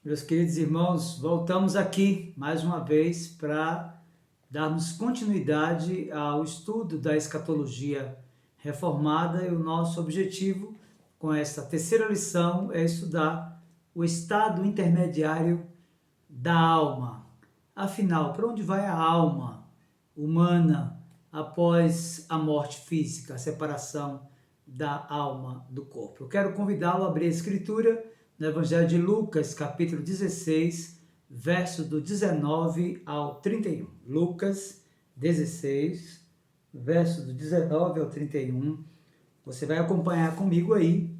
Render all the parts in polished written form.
Meus queridos irmãos, voltamos aqui mais uma vez para darmos continuidade ao estudo da escatologia reformada e o nosso objetivo com esta terceira lição é estudar o estado intermediário da alma. Afinal, para onde vai a alma humana após a morte física, a separação da alma do corpo? Eu quero convidá-lo a abrir a Escritura no Evangelho de Lucas, capítulo 16, verso do 19 ao 31. Lucas 16, verso do 19 ao 31. Você vai acompanhar comigo aí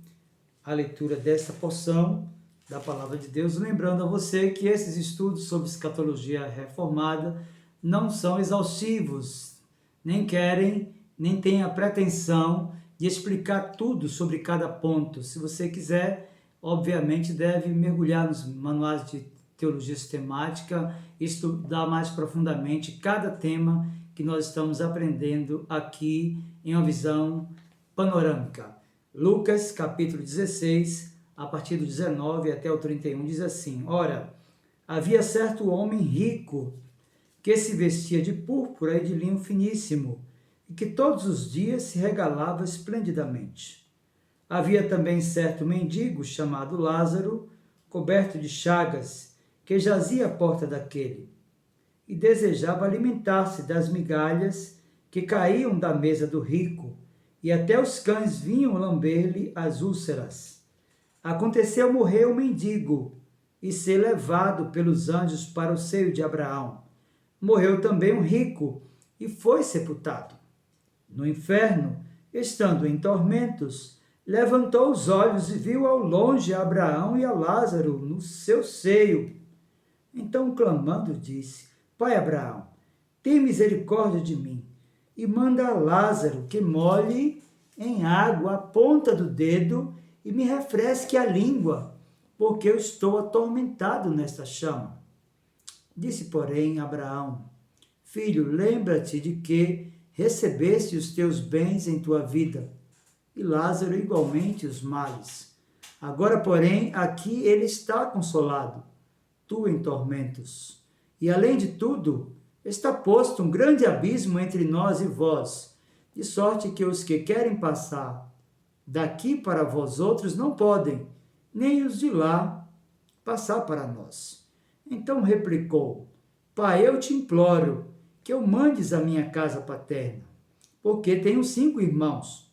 a leitura desta porção da Palavra de Deus, lembrando a você que esses estudos sobre escatologia reformada não são exaustivos, nem querem, nem têm a pretensão de explicar tudo sobre cada ponto. Se você quiser, obviamente deve mergulhar nos manuais de teologia sistemática e estudar mais profundamente cada tema que nós estamos aprendendo aqui em uma visão panorâmica. Lucas, capítulo 16, a partir do 19 até o 31, diz assim: Ora, havia certo homem rico que se vestia de púrpura e de linho finíssimo e que todos os dias se regalava esplendidamente. Havia também certo mendigo chamado Lázaro, coberto de chagas, que jazia à porta daquele, e desejava alimentar-se das migalhas que caíam da mesa do rico, e até os cães vinham lamber-lhe as úlceras. Aconteceu morrer o mendigo e ser levado pelos anjos para o seio de Abraão. Morreu também um rico e foi sepultado. No inferno, estando em tormentos, levantou os olhos e viu ao longe a Abraão e a Lázaro no seu seio. Então, clamando, disse: Pai Abraão, tem misericórdia de mim e manda a Lázaro que molhe em água a ponta do dedo e me refresque a língua, porque eu estou atormentado nesta chama. Disse, porém, Abraão: Filho, lembra-te de que recebeste os teus bens em tua vida, e Lázaro igualmente os males. Agora, porém, aqui ele está consolado, tu em tormentos. E, além de tudo, está posto um grande abismo entre nós e vós, de sorte que os que querem passar daqui para vós outros não podem, nem os de lá passar para nós. Então replicou: Pai, eu te imploro que eu mandes a minha casa paterna, porque tenho 5 irmãos,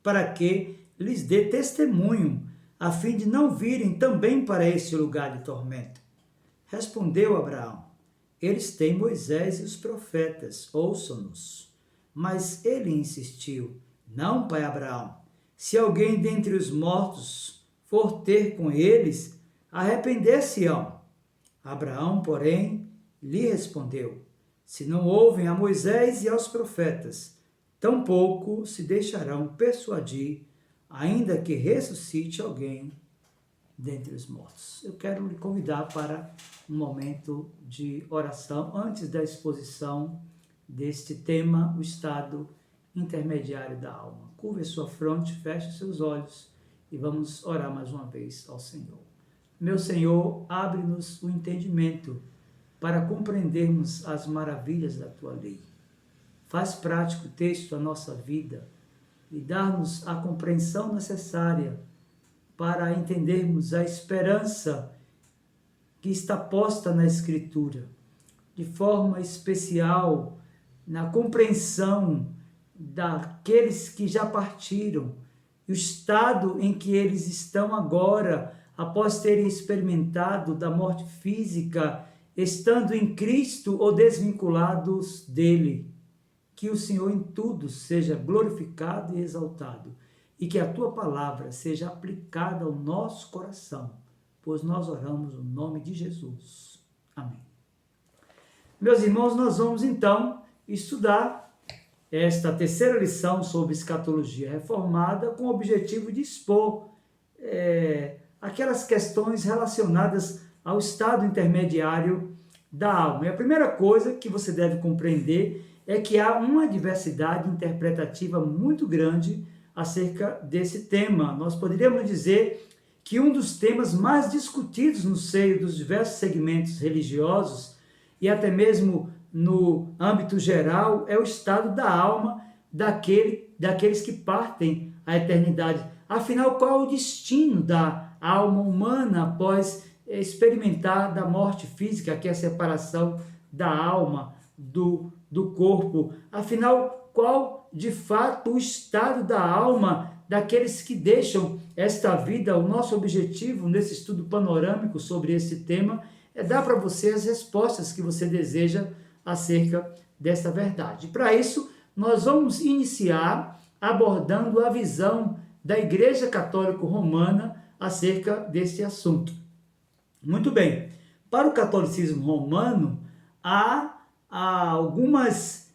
para que lhes dê testemunho, a fim de não virem também para este lugar de tormento. Respondeu Abraão: Eles têm Moisés e os profetas, ouçam-nos. Mas ele insistiu: Não, pai Abraão, se alguém dentre os mortos for ter com eles, arrepender-se-ão. Abraão, porém, lhe respondeu: Se não ouvem a Moisés e aos profetas, tampouco se deixarão persuadir, ainda que ressuscite alguém dentre os mortos. Eu quero lhe convidar para um momento de oração antes da exposição deste tema, o estado intermediário da alma. Curve a sua fronte, feche os seus olhos e vamos orar mais uma vez ao Senhor. Meu Senhor, abre-nos o entendimento para compreendermos as maravilhas da Tua lei. Faz prático o texto a nossa vida e dá-nos a compreensão necessária para entendermos a esperança que está posta na Escritura, de forma especial na compreensão daqueles que já partiram, e o estado em que eles estão agora, após terem experimentado da morte física, estando em Cristo ou desvinculados dele. Que o Senhor em tudo seja glorificado e exaltado, e que a Tua palavra seja aplicada ao nosso coração, pois nós oramos no nome de Jesus. Amém. Meus irmãos, nós vamos então estudar esta terceira lição sobre escatologia reformada com o objetivo de expor aquelas questões relacionadas ao estado intermediário da alma. E a primeira coisa que você deve compreender é que há uma diversidade interpretativa muito grande acerca desse tema. Nós poderíamos dizer que um dos temas mais discutidos no seio dos diversos segmentos religiosos e até mesmo no âmbito geral é o estado da alma daqueles que partem à eternidade. Afinal, qual é o destino da alma humana após experimentar da morte física, que é a separação da alma do corpo? Afinal, qual de fato o estado da alma daqueles que deixam esta vida? O nosso objetivo nesse estudo panorâmico sobre esse tema é dar para você as respostas que você deseja acerca desta verdade. Para isso, nós vamos iniciar abordando a visão da Igreja Católica Romana acerca desse assunto. Muito bem, para o catolicismo romano, há algumas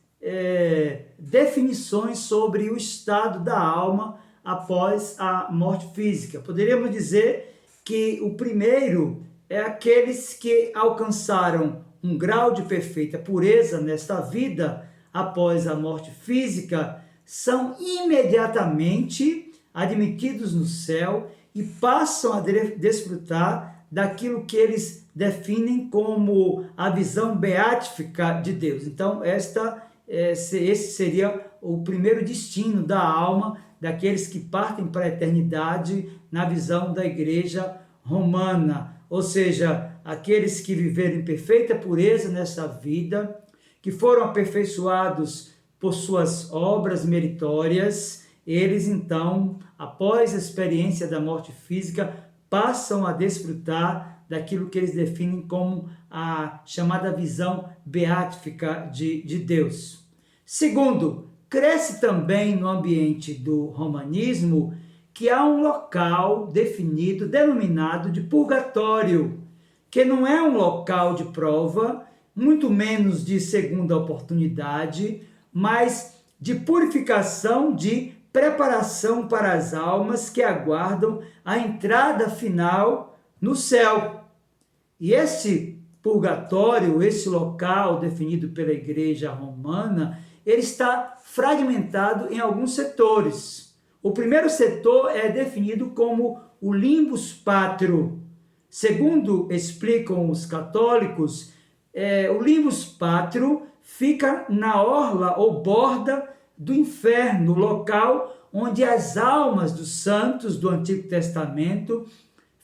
definições sobre o estado da alma após a morte física. Poderíamos dizer que o primeiro é aqueles que alcançaram um grau de perfeita pureza nesta vida após a morte física, são imediatamente admitidos no céu e passam a desfrutar daquilo que eles definem como a visão beatífica de Deus. Então, esse seria o primeiro destino da alma daqueles que partem para a eternidade na visão da Igreja Romana, ou seja, aqueles que viveram em perfeita pureza nesta vida, que foram aperfeiçoados por suas obras meritórias, eles então, após a experiência da morte física, passam a desfrutar daquilo que eles definem como a chamada visão beatífica de Deus. Segundo, cresce também no ambiente do romanismo que há um local definido, denominado de purgatório, que não é um local de prova, muito menos de segunda oportunidade, mas de purificação, de preparação para as almas que aguardam a entrada final no céu. E este purgatório, esse local definido pela Igreja Romana, ele está fragmentado em alguns setores. O primeiro setor é definido como o limbus patrio. Segundo explicam os católicos, o limbus patrio fica na orla ou borda do inferno, local onde as almas dos santos do Antigo Testamento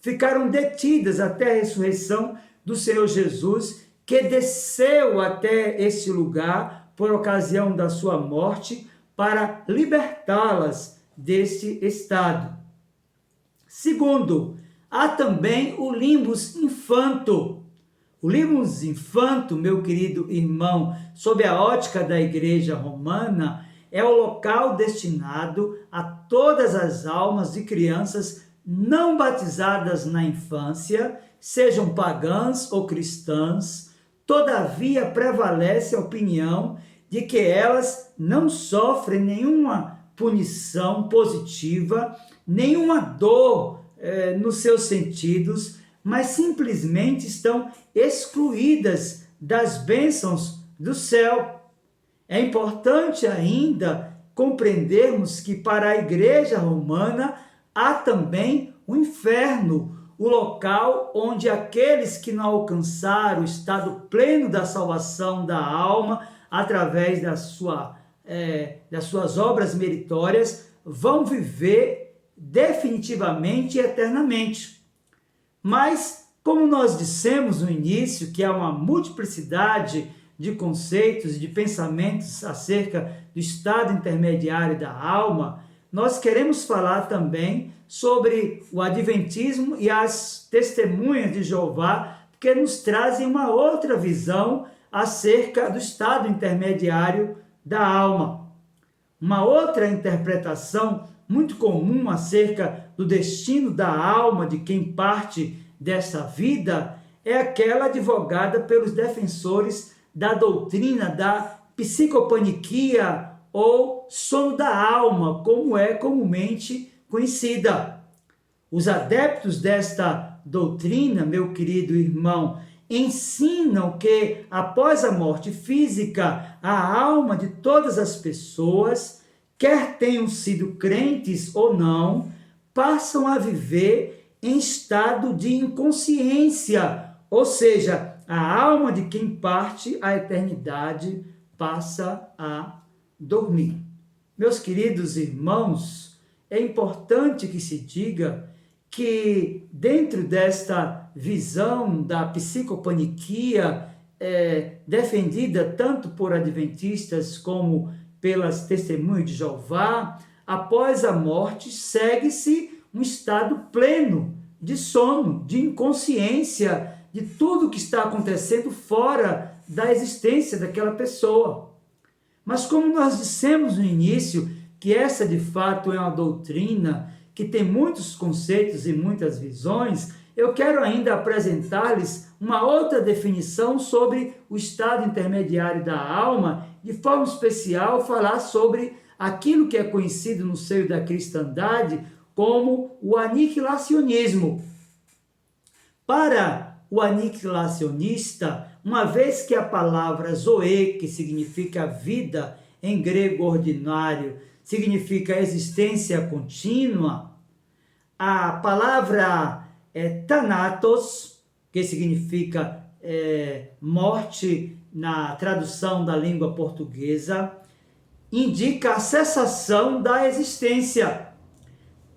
ficaram detidas até a ressurreição do Senhor Jesus, que desceu até esse lugar por ocasião da sua morte para libertá-las desse estado. Segundo, há também o limbus infanto. O limbus infanto, meu querido irmão, sob a ótica da Igreja Romana, é o local destinado a todas as almas de crianças não batizadas na infância, sejam pagãs ou cristãs. Todavia, prevalece a opinião de que elas não sofrem nenhuma punição positiva, nenhuma dor nos seus sentidos, mas simplesmente estão excluídas das bênçãos do céu. É importante ainda compreendermos que para a Igreja Romana há também o inferno, o local onde aqueles que não alcançaram o estado pleno da salvação da alma através das suas obras meritórias vão viver definitivamente e eternamente. Mas, como nós dissemos no início, que há uma multiplicidade de conceitos e de pensamentos acerca do estado intermediário da alma, nós queremos falar também sobre o adventismo e as testemunhas de Jeová, que nos trazem uma outra visão acerca do estado intermediário da alma. Uma outra interpretação muito comum acerca do destino da alma de quem parte dessa vida é aquela advogada pelos defensores da doutrina da psicopaniquia ou sono da alma, como é comumente conhecida. Os adeptos desta doutrina, meu querido irmão, ensinam que após a morte física, a alma de todas as pessoas, quer tenham sido crentes ou não, passam a viver em estado de inconsciência, ou seja, a alma de quem parte à eternidade passa a dormir. Meus queridos irmãos, é importante que se diga que dentro desta visão da psicopaniquia, defendida tanto por adventistas como pelas testemunhas de Jeová, após a morte segue-se um estado pleno de sono, de inconsciência de tudo que está acontecendo fora da existência daquela pessoa. Mas como nós dissemos no início, que essa de fato é uma doutrina que tem muitos conceitos e muitas visões, eu quero ainda apresentar-lhes uma outra definição sobre o estado intermediário da alma, de forma especial falar sobre aquilo que é conhecido no seio da cristandade como o aniquilacionismo. Para o aniquilacionista, uma vez que a palavra zoe, que significa vida em grego ordinário, significa existência contínua, a palavra thanatos, que significa morte na tradução da língua portuguesa, indica a cessação da existência.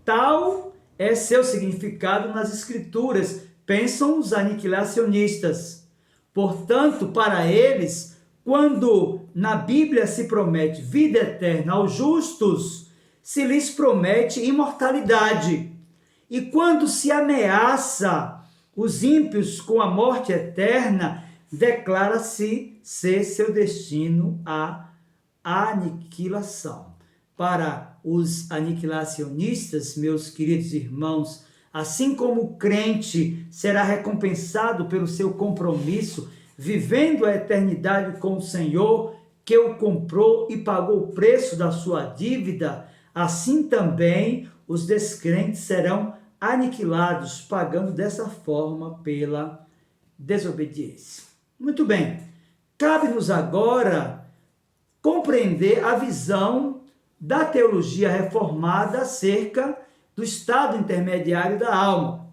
Tal é seu significado nas escrituras, pensam os aniquilacionistas. Portanto, para eles, quando na Bíblia se promete vida eterna aos justos, se lhes promete imortalidade. E quando se ameaça os ímpios com a morte eterna, declara-se ser seu destino a aniquilação. Para os aniquilacionistas, meus queridos irmãos, assim como o crente será recompensado pelo seu compromisso, vivendo a eternidade com o Senhor, que o comprou e pagou o preço da sua dívida, assim também os descrentes serão aniquilados, pagando dessa forma pela desobediência. Muito bem, cabe-nos agora compreender a visão da teologia reformada acerca do estado intermediário da alma.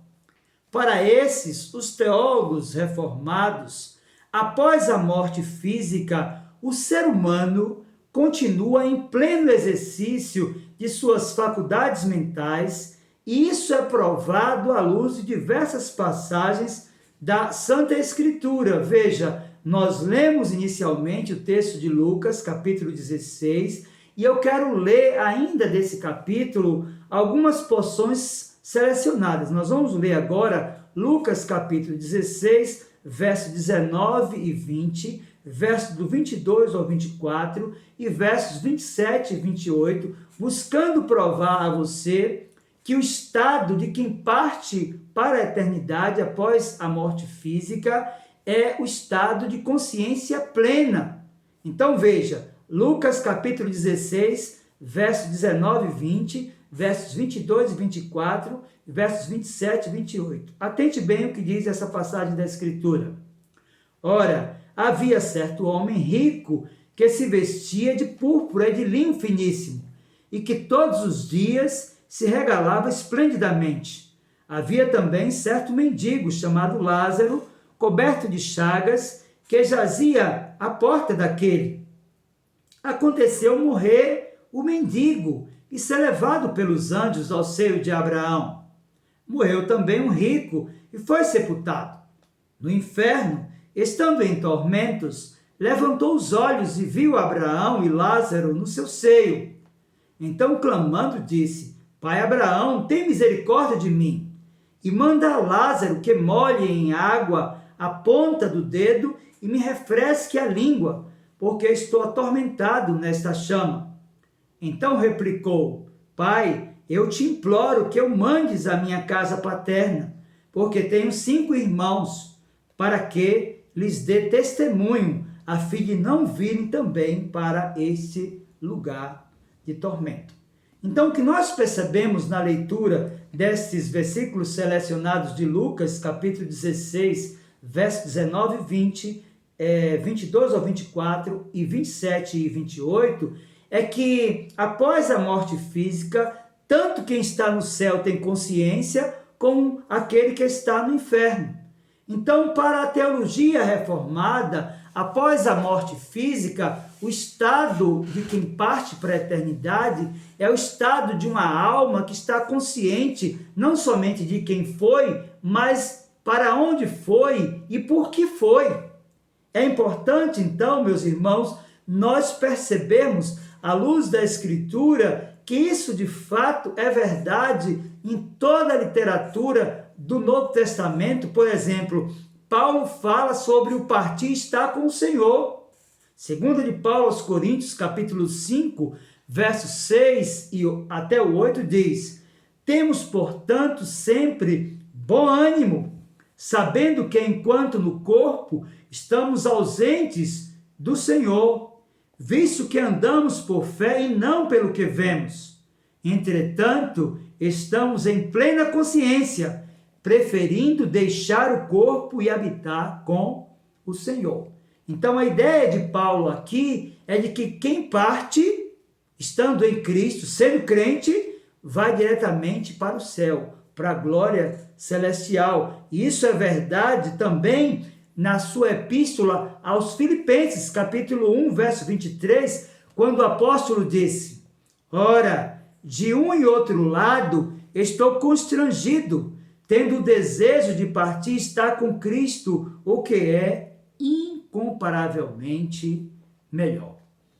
Para esses, os teólogos reformados, após a morte física, o ser humano continua em pleno exercício de suas faculdades mentais, e isso é provado à luz de diversas passagens da Santa Escritura. Veja, nós lemos inicialmente o texto de Lucas, capítulo 16, e eu quero ler ainda desse capítulo algumas porções selecionadas. Nós vamos ler agora Lucas, capítulo 16, versos 19 e 20, versos do 22 ao 24 e versos 27 e 28, buscando provar a você que o estado de quem parte para a eternidade após a morte física é o estado de consciência plena. Então veja, Lucas capítulo 16, versos 19 e 20, versos 22 e 24, versos 27 e 28. Atente bem o que diz essa passagem da Escritura. Ora, havia certo homem rico que se vestia de púrpura e de linho finíssimo, e que todos os dias se regalava esplendidamente. Havia também certo mendigo chamado Lázaro, coberto de chagas, que jazia à porta daquele. Aconteceu morrer o mendigo e ser levado pelos anjos ao seio de Abraão. Morreu também um rico e foi sepultado. No inferno, estando em tormentos, levantou os olhos e viu Abraão e Lázaro no seu seio. Então, clamando, disse: Pai Abraão, tem misericórdia de mim, e manda a Lázaro que molhe em água a ponta do dedo e me refresque a língua, porque estou atormentado nesta chama. Então replicou: Pai, eu te imploro que eu mandes à minha casa paterna, porque tenho 5 irmãos, para que lhes dê testemunho, a fim de não virem também para este lugar de tormento. Então, o que nós percebemos na leitura destes versículos selecionados de Lucas, capítulo 16, versos 19 e 20, 22 ao 24 e 27 e 28, é que após a morte física, tanto quem está no céu tem consciência, com aquele que está no inferno. Então, para a teologia reformada, após a morte física, o estado de quem parte para a eternidade é o estado de uma alma que está consciente não somente de quem foi, mas para onde foi e por que foi. É importante, então, meus irmãos, nós percebermos, à luz da Escritura, que isso de fato é verdade em toda a literatura do Novo Testamento. Por exemplo, Paulo fala sobre o partir estar com o Senhor. Segundo de Paulo aos Coríntios, capítulo 5, versos 6 e até o 8, diz: temos, portanto, sempre bom ânimo, sabendo que enquanto no corpo estamos ausentes do Senhor, visto que andamos por fé e não pelo que vemos. Entretanto, estamos em plena consciência, preferindo deixar o corpo e habitar com o Senhor. Então, a ideia de Paulo aqui é de que quem parte, estando em Cristo, sendo crente, vai diretamente para o céu, para a glória celestial. E isso é verdade também na sua epístola aos Filipenses, capítulo 1, verso 23, quando o apóstolo disse: ora, de um e outro lado estou constrangido, tendo o desejo de partir e estar com Cristo, o que é incomparavelmente melhor.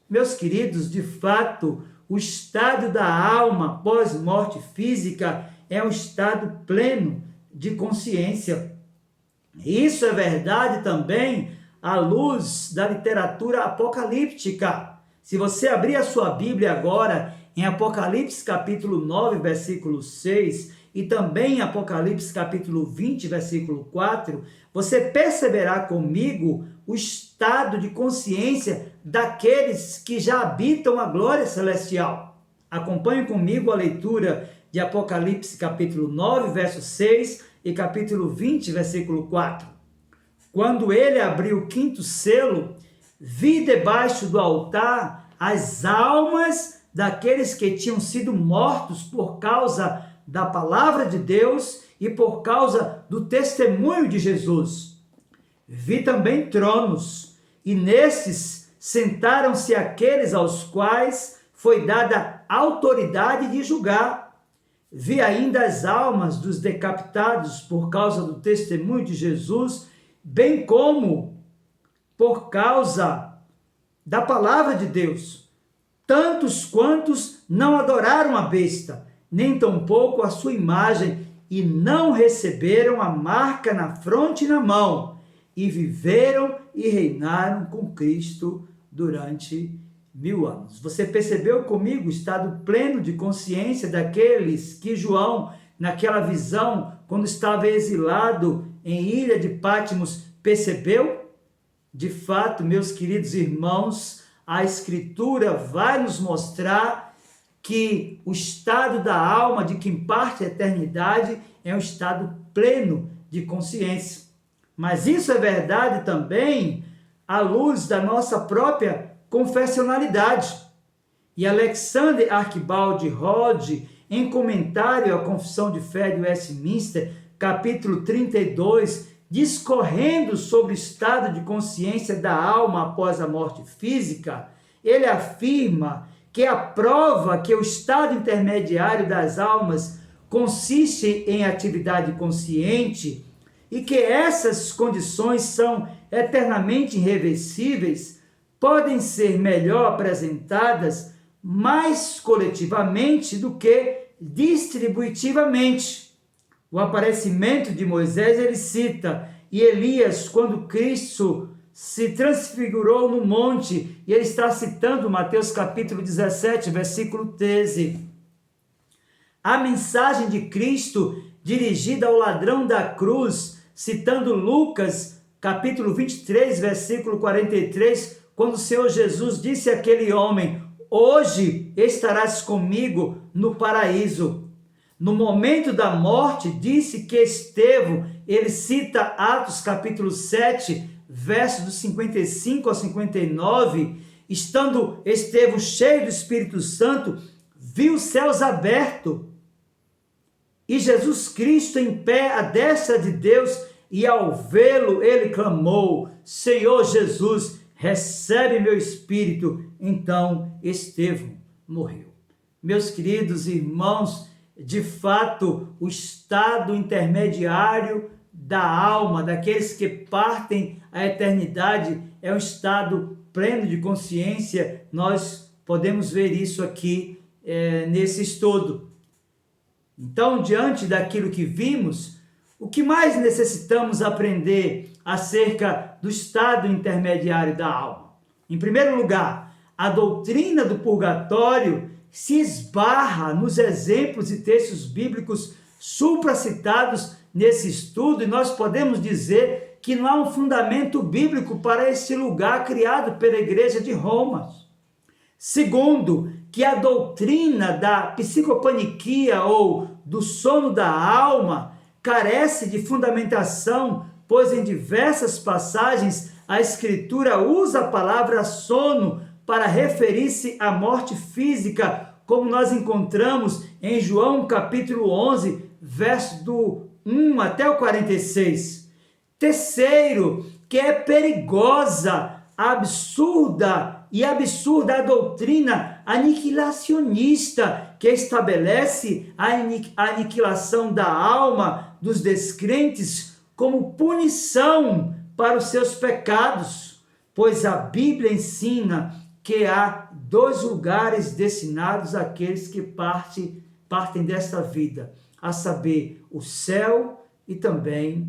Meus queridos, de fato, o estado da alma pós-morte física é um estado pleno de consciência. Isso é verdade também à luz da literatura apocalíptica. Se você abrir a sua Bíblia agora em Apocalipse capítulo 9, versículo 6, e também em Apocalipse capítulo 20, versículo 4, você perceberá comigo o estado de consciência daqueles que já habitam a glória celestial. Acompanhe comigo a leitura de Apocalipse capítulo 9, verso 6 e capítulo 20, versículo 4. Quando ele abriu o quinto selo, vi debaixo do altar as almas daqueles que tinham sido mortos por causa da palavra de Deus e por causa do testemunho de Jesus. Vi também tronos, e nesses sentaram-se aqueles aos quais foi dada autoridade de julgar. Vi ainda as almas dos decapitados por causa do testemunho de Jesus, bem como por causa da palavra de Deus, tantos quantos não adoraram a besta, nem tampouco a sua imagem, e não receberam a marca na fronte e na mão, e viveram e reinaram com Cristo durante 1000 anos. Você percebeu comigo o estado pleno de consciência daqueles que João, naquela visão, quando estava exilado em Ilha de Patmos, percebeu? De fato, meus queridos irmãos, a Escritura vai nos mostrar que o estado da alma de quem parte a eternidade é um estado pleno de consciência. Mas isso é verdade também à luz da nossa própria confessionalidade. E Alexander Archibald Rod, em comentário à Confissão de Fé de Westminster, capítulo 32, discorrendo sobre o estado de consciência da alma após a morte física, ele afirma que a prova que o estado intermediário das almas consiste em atividade consciente e que essas condições são eternamente irreversíveis, podem ser melhor apresentadas mais coletivamente do que distributivamente. O aparecimento de Moisés, ele cita, e Elias, quando Cristo se transfigurou no monte, e ele está citando Mateus capítulo 17, versículo 13. A mensagem de Cristo dirigida ao ladrão da cruz, citando Lucas capítulo 23, versículo 43, quando o Senhor Jesus disse àquele homem: hoje estarás comigo no paraíso. No momento da morte, disse que Estevão, ele cita Atos capítulo 7, versos do 55 ao 59, estando Estevão cheio do Espírito Santo, viu os céus abertos e Jesus Cristo em pé à destra de Deus, e ao vê-lo ele clamou: Senhor Jesus, recebe meu espírito. Então Estevão morreu. Meus queridos irmãos, de fato, o estado intermediário da alma, daqueles que partem à eternidade, é um estado pleno de consciência. Nós podemos ver isso aqui nesse estudo. Então, diante daquilo que vimos, o que mais necessitamos aprender acerca do estado intermediário da alma? Em primeiro lugar, a doutrina do purgatório se esbarra nos exemplos e textos bíblicos supracitados nesse estudo, e nós podemos dizer que não há um fundamento bíblico para esse lugar criado pela Igreja de Roma. Segundo, que a doutrina da psicopaniquia ou do sono da alma carece de fundamentação, pois em diversas passagens a Escritura usa a palavra sono para referir-se à morte física, como nós encontramos em João capítulo 11, verso do 1 até o 46. Terceiro, que é perigosa, absurda a doutrina aniquilacionista, que estabelece a aniquilação da alma dos descrentes como punição para os seus pecados, pois a Bíblia ensina que há dois lugares destinados àqueles que partem desta vida, a saber, o céu e também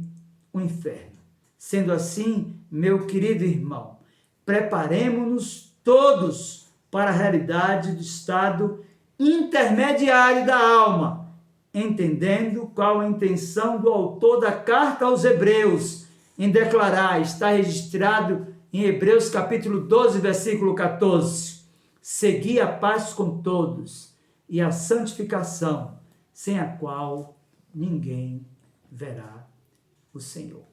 o inferno. Sendo assim, meu querido irmão, preparemo-nos todos para a realidade do estado intermediário da alma, entendendo qual a intenção do autor da carta aos Hebreus em declarar, está registrado em Hebreus capítulo 12, versículo 14, segui a paz com todos e a santificação, sem a qual ninguém verá o Senhor.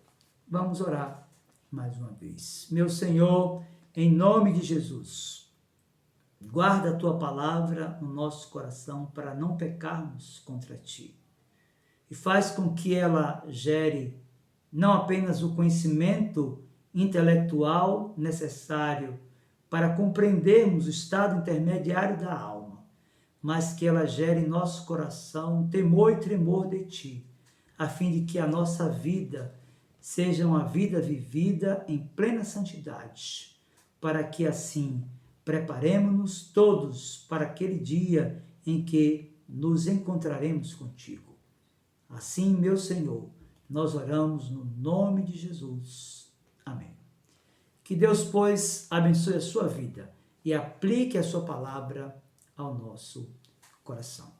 Vamos orar mais uma vez. Meu Senhor, em nome de Jesus, guarda a Tua palavra no nosso coração para não pecarmos contra Ti. E faz com que ela gere não apenas o conhecimento intelectual necessário para compreendermos o estado intermediário da alma, mas que ela gere em nosso coração temor e tremor de Ti, a fim de que a nossa vida seja uma vida vivida em plena santidade, para que assim preparemos-nos todos para aquele dia em que nos encontraremos contigo. Assim, meu Senhor, nós oramos no nome de Jesus. Amém. Que Deus, pois, abençoe a sua vida e aplique a sua palavra ao nosso coração.